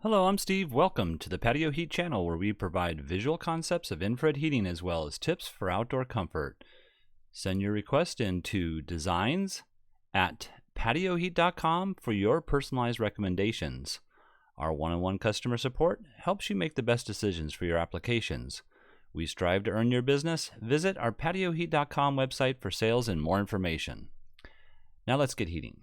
Hello, I'm Steve. Welcome to the Patio Heat channel, where we provide visual concepts of infrared heating as well as tips for outdoor comfort. Send your request in to designs@patioheat.com for your personalized recommendations. Our one-on-one customer support helps you make the best decisions for your applications. We strive to earn your business. Visit our patioheat.com website for sales and more information. Now let's get heating.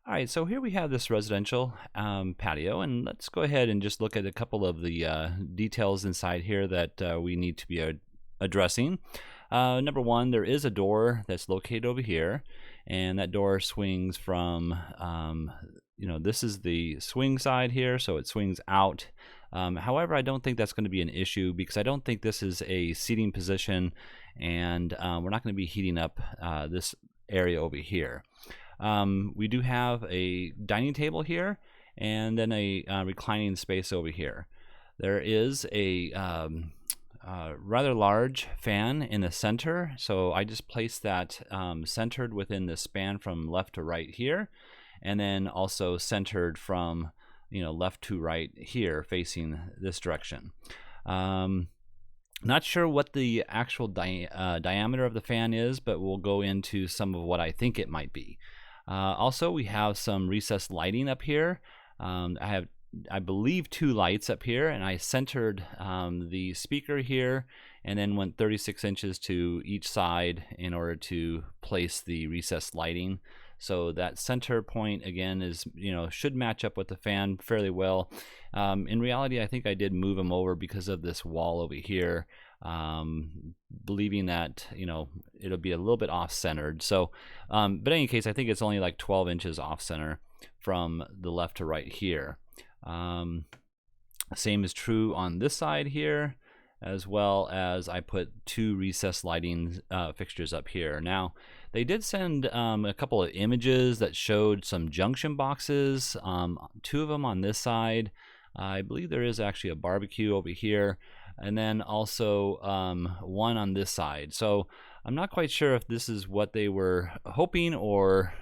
All right, so here we have this residential patio, and let's go ahead and just look at a couple of the details inside here that we need to be addressing. Number one, there is a door that's located over here, and that door swings from, this is the swing side here, so it swings out. However, I don't think that's going to be an issue because I don't think this is a seating position, and we're not going to be heating up this area over here. We do have a dining table here and then a reclining space over here. There is a rather large fan in the center, so I just placed that centered within the span from left to right here, and then also centered from left to right here facing this direction. Not sure what the actual diameter of the fan is, but we'll go into some of what I think it might be. Also, we have some recessed lighting up here. I believe, 2 lights up here, and I centered the speaker here and then went 36 inches to each side in order to place the recessed lighting. So that center point again is, should match up with the fan fairly well. In reality, I think I did move them over because of this wall over here, believing that it'll be a little bit off-centered. So, but in any case, I think it's only like 12 inches off-center from the left to right here. Same is true on this side here, as well as I put 2 recessed lighting fixtures up here. Now, they did send a couple of images that showed some junction boxes, 2 of them on this side. I believe there is actually a barbecue over here, and then also 1 on this side. So I'm not quite sure if this is what they were hoping, or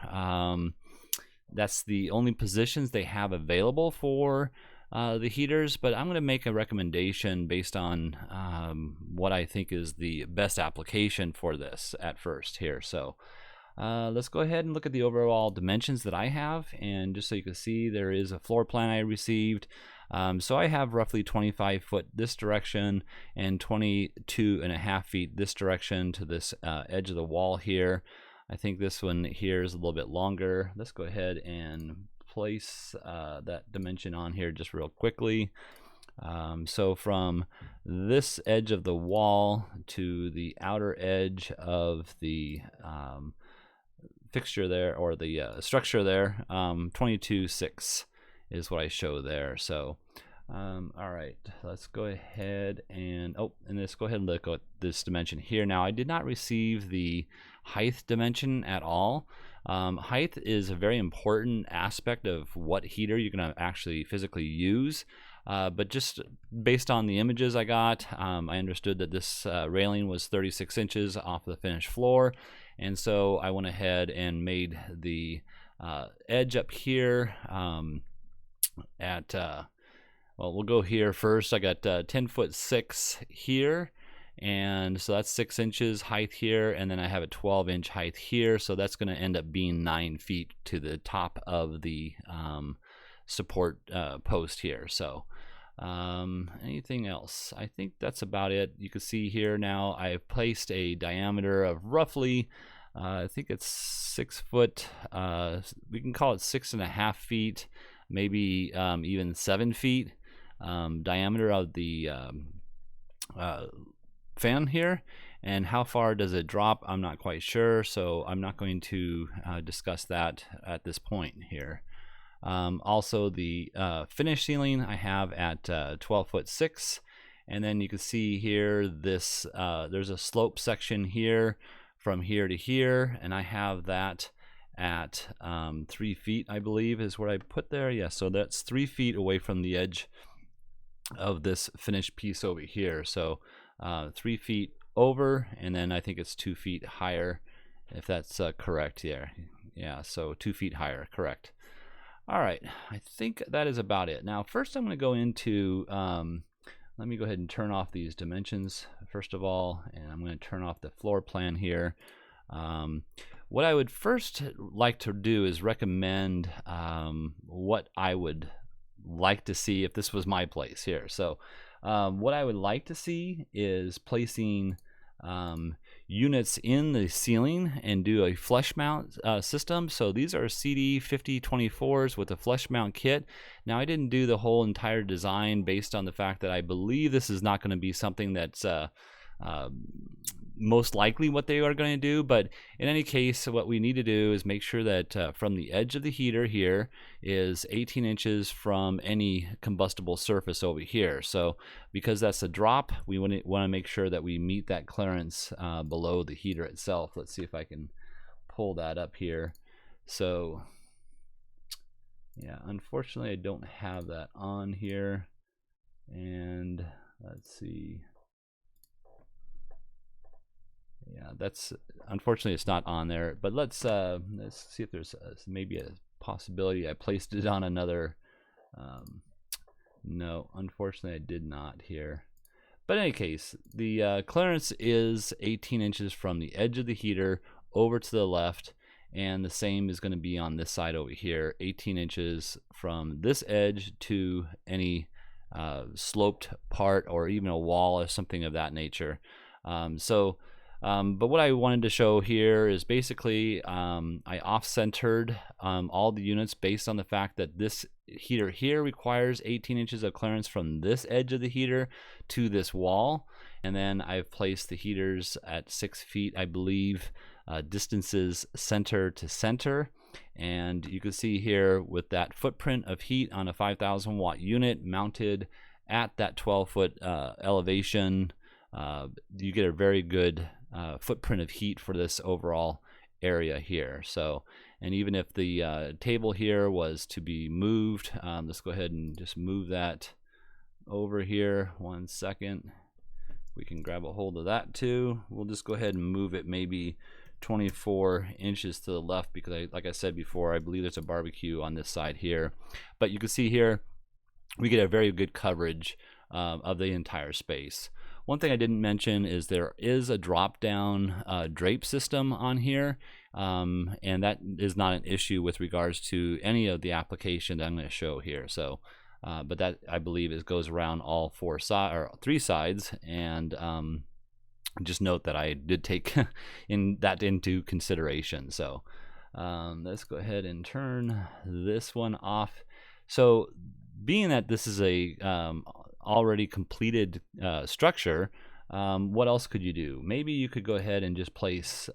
that's the only positions they have available for the heaters, but I'm going to make a recommendation based on what I think is the best application for this at first here. So let's go ahead and look at the overall dimensions that I have, and just so you can see, there is a floor plan I received. So I have roughly 25 foot this direction and 22.5 feet this direction to this edge of the wall here. I think this one here is a little bit longer. Let's go ahead and place that dimension on here just real quickly. So from this edge of the wall to the outer edge of the fixture there, or the structure there, 22.6 is what I show there. So all right, let's go ahead and let's go ahead and look at this dimension here. Now, I did not receive the height dimension at all. Height is a very important aspect of what heater you're going to actually physically use. But just based on the images I got, I understood that this railing was 36 inches off the finished floor, and so I went ahead and made the edge up here at well, we'll go here first. I got 10'6" here, and so that's 6 inches height here, and then I have a 12-inch height here, so that's going to end up being 9 feet to the top of the support post here. So anything else? I think that's about it. You can see here now I've placed a diameter of roughly I think it's 6 foot, we can call it 6.5 feet, maybe even 7 feet diameter of the fan here. And how far does it drop? I'm not quite sure, so I'm not going to discuss that at this point here. Also, the finished ceiling I have at 12'6", and then you can see here this there's a slope section here from here to here, and I have that at 3 feet, I believe is what I put there. Yeah, so that's 3 feet away from the edge of this finished piece over here. So 3 feet over, and then I think it's 2 feet higher, if that's correct. Yeah, so 2 feet higher, correct. All right, I think that is about it. Now, first I'm going to go into, let me go ahead and turn off these dimensions first of all, and I'm going to turn off the floor plan here. What I would first like to do is recommend what I would like to see if this was my place here. So what I would like to see is placing units in the ceiling and do a flush mount system. So these are CD 5024s with a flush mount kit. Now I didn't do the whole entire design based on the fact that I believe this is not going to be something that's most likely what they are going to do, but in any case what we need to do is make sure that from the edge of the heater here is 18 inches from any combustible surface over here. So because that's a drop, we want to make sure that we meet that clearance below the heater itself. Let's see if I can pull that up here. So yeah, unfortunately I don't have that on here, and let's see. Yeah, that's unfortunately it's not on there, but let's see if there's maybe a possibility I placed it on another. No, unfortunately I did not here. But in any case, the clearance is 18 inches from the edge of the heater over to the left, and the same is going to be on this side over here, 18 inches from this edge to any sloped part or even a wall or something of that nature. But what I wanted to show here is basically I off-centered all the units based on the fact that this heater here requires 18 inches of clearance from this edge of the heater to this wall. And then I've placed the heaters at 6 feet, I believe, distances center to center. And you can see here with that footprint of heat on a 5,000 watt unit mounted at that 12-foot elevation, you get a very good footprint of heat for this overall area here. So, and even if the table here was to be moved, let's go ahead and just move that over here. 1 second. We can grab a hold of that too. We'll just go ahead and move it maybe 24 inches to the left because like I said before, I believe there's a barbecue on this side here. But you can see here we get a very good coverage of the entire space. One thing I didn't mention is there is a drop-down drape system on here, and that is not an issue with regards to any of the application that I'm going to show here. So, but that I believe goes around all three sides, and just note that I did take that into consideration. So let's go ahead and turn this one off. So being that this is a already completed structure, what else could you do? Maybe you could go ahead and just place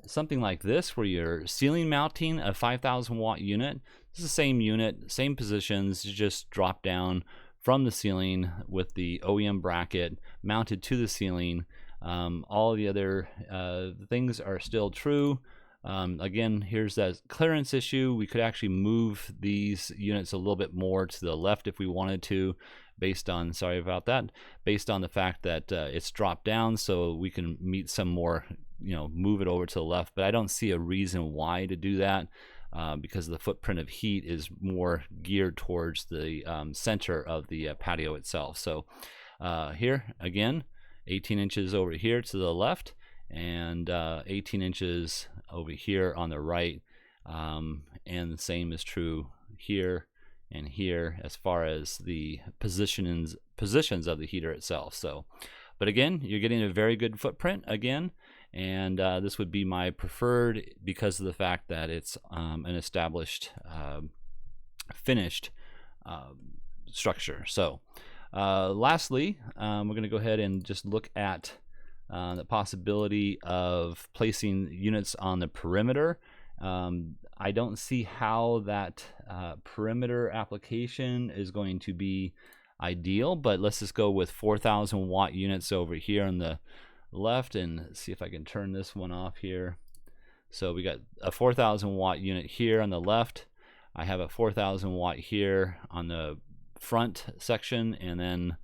something like this where you're ceiling mounting a 5,000 watt unit. This is the same unit, same positions, you just drop down from the ceiling with the OEM bracket mounted to the ceiling. All the other things are still true. Again, here's that clearance issue. We could actually move these units a little bit more to the left if we wanted to, based on, sorry about that, based on the fact that it's dropped down, so we can meet some more, move it over to the left. But I don't see a reason why to do that because the footprint of heat is more geared towards the center of the patio itself. So here, again, 18 inches over here to the left, and 18 inches over here on the right, and the same is true here and here as far as the positions of the heater itself. So, but again, you're getting a very good footprint again, and this would be my preferred because of the fact that it's an established finished structure. So lastly, we're going to go ahead and just look at the possibility of placing units on the perimeter. I don't see how that perimeter application is going to be ideal, but let's just go with 4,000 watt units over here on the left and see if I can turn this one off here. So we got a 4,000 watt unit here on the left. I have a 4,000 watt here on the front section, and then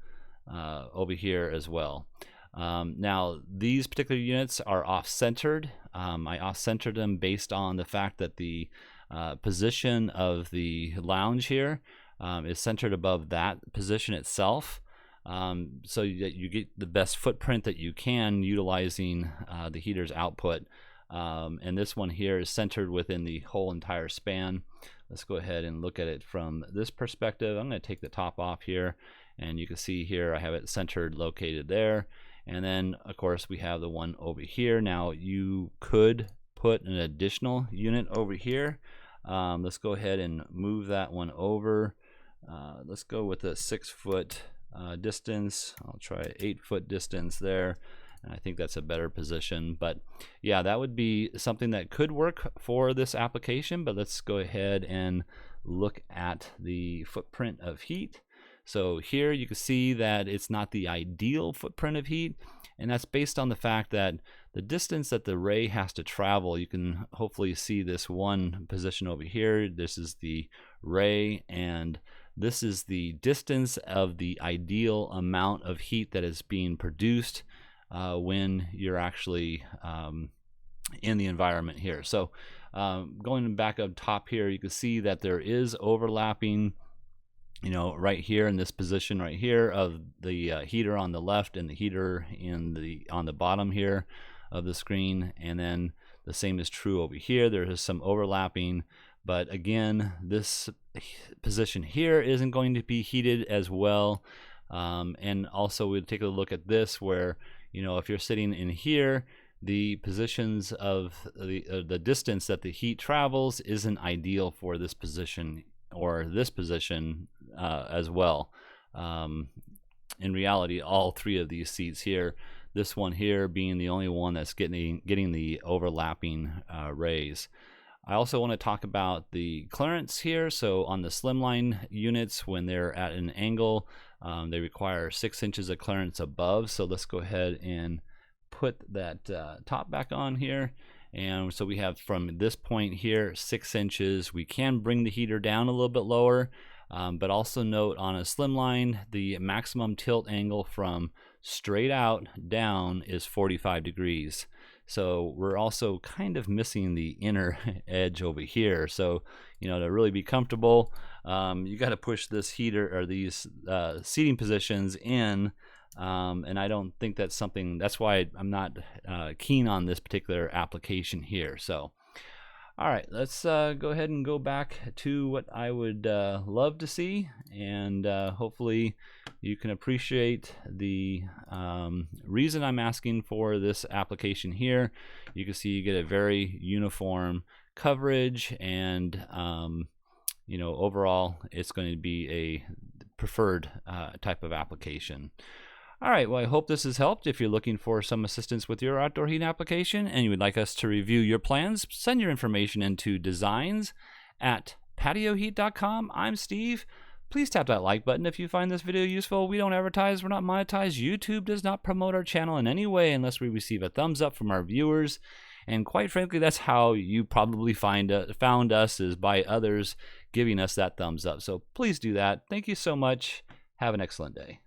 over here as well. Now these particular units are off-centered. I off-centered them based on the fact that the position of the lounge here is centered above that position itself, so that you get the best footprint that you can utilizing the heater's output. And this one here is centered within the whole entire span. Let's go ahead and look at it from this perspective. I'm going to take the top off here, and you can see here I have it centered, located there. And then of course we have the one over here. Now you could put an additional unit over here. Let's go ahead and move that one over. Let's go with a 6 foot distance. I'll try 8 foot distance there, and I think that's a better position. But yeah, that would be something that could work for this application. But let's go ahead and look at the footprint of heat. So here you can see that it's not the ideal footprint of heat, and that's based on the fact that the distance that the ray has to travel, you can hopefully see this one position over here. This is the ray, and this is the distance of the ideal amount of heat that is being produced when you're actually in the environment here. So going back up top here, you can see that there is overlapping, you know, right here in this position right here of the heater on the left and the heater on the bottom here of the screen. And then the same is true over here. There is some overlapping, but again, this position here isn't going to be heated as well. And also we'll take a look at this where, you know, if you're sitting in here, the positions of the distance that the heat travels isn't ideal for this position or this position as well. In reality, all three of these seats here, this one here being the only one that's getting the overlapping rays. I also want to talk about the clearance here. So on the slimline units, when they're at an angle, they require 6 inches of clearance above. So let's go ahead and put that top back on here. And so we have from this point here 6 inches. We can bring the heater down a little bit lower, but also note on a slimline the maximum tilt angle from straight out down is 45 degrees. So we're also kind of missing the inner edge over here. So, you know, to really be comfortable, you got to push this heater or these seating positions in. And I don't think that's something, that's why I'm not keen on this particular application here. So, all right, let's go ahead and go back to what I would love to see, and hopefully you can appreciate the reason I'm asking for this application here. You can see you get a very uniform coverage, and you know, overall it's going to be a preferred type of application. All right, well, I hope this has helped. If you're looking for some assistance with your outdoor heating application and you would like us to review your plans, send your information into designs@patioheat.com. I'm Steve. Please tap that like button if you find this video useful. We don't advertise, we're not monetized. YouTube does not promote our channel in any way unless we receive a thumbs up from our viewers. And quite frankly, that's how you probably found us, is by others giving us that thumbs up. So please do that. Thank you so much. Have an excellent day.